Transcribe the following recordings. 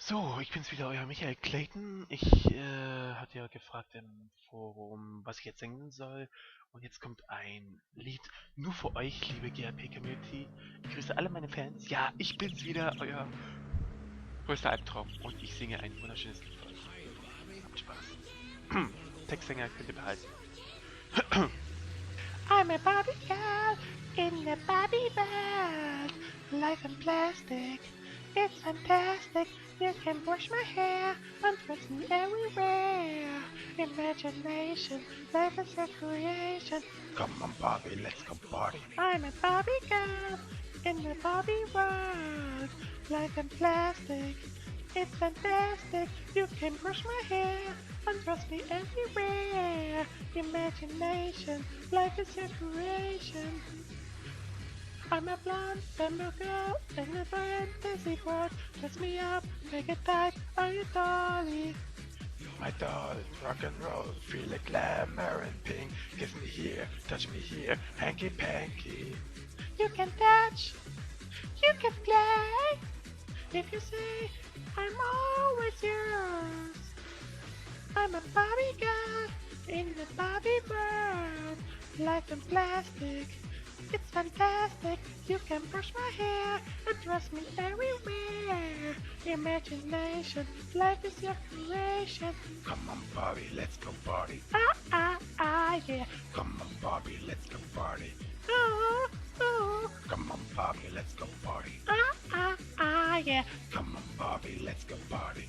So, ich bin's wieder, euer Michael Clayton. Ich hatte ja gefragt im Forum, was ich jetzt singen soll. Und jetzt kommt ein Lied nur für euch, liebe GRP-Community. Ich grüße alle meine Fans. Ja, ich bin's wieder, euer größter Albtraum. Und ich singe ein wunderschönes Lied für euch. Habt Spaß. Textsänger könnt ihr behalten. I'm a Barbie girl in the Barbie world. Life in plastic, it's fantastic. You can brush my hair and twist me everywhere. Imagination, life is a creation. Come on, Barbie, let's go party. I'm a Barbie girl in the Barbie world. Life in plastic, it's fantastic. You can brush my hair and trust me everywhere. Imagination, life is your creation. I'm a blonde bamboo girl in a fantasy world. Dress me up, make it tight, are you dolly? My doll, rock and roll, feel like glamour and pink. Kiss me here, touch me here, hanky panky. You can touch, you can play. If you say, I'm always yours. I'm a Barbie girl in the Barbie world. Life in plastic, it's fantastic. You can brush my hair and trust me everywhere. Imagination, life is your creation. Come on, Barbie, let's go party. Yeah. Come on, Barbie, let's go party. Come on, Barbie, let's go party. Yeah. Come on, Barbie, let's go party.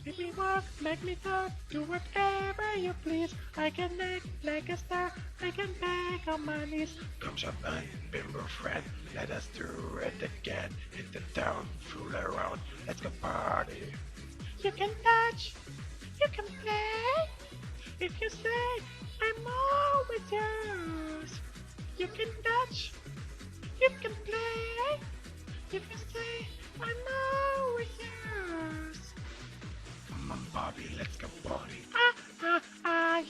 Make me walk, make me talk, do whatever you please. I can act like a star, I can beg on my knees. Come champagne, bimbo friend, let us do it again. Hit the town, fool around, let's go party. You can touch, you can play. If you say, I'm always yours. You can touch, you can play. If you say, I'm always yours. Come on, Barbie, let's go party.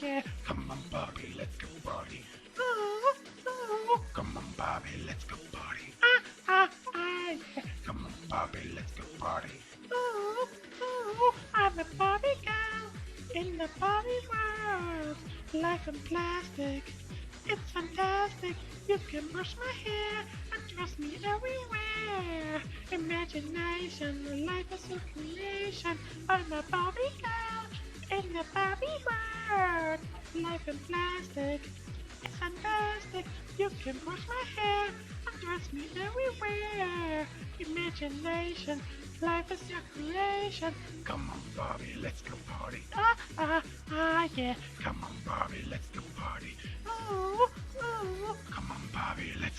Yeah. Come on, Barbie, let's go party. Come on, Barbie, let's go party. Yeah. Come on, Barbie, let's go party. I'm a Barbie girl in the Barbie world. Life in plastic, it's fantastic. You can brush my hair and trust me everywhere. Imagination, life is your creation. I'm a Barbie girl in the Barbie world. Life in plastic, it's fantastic. You can brush my hair and trust me everywhere. Imagination, life is your creation. Come on, Barbie, let's go party. Yeah. Come on, Barbie, let's go party. Come on, Barbie, let's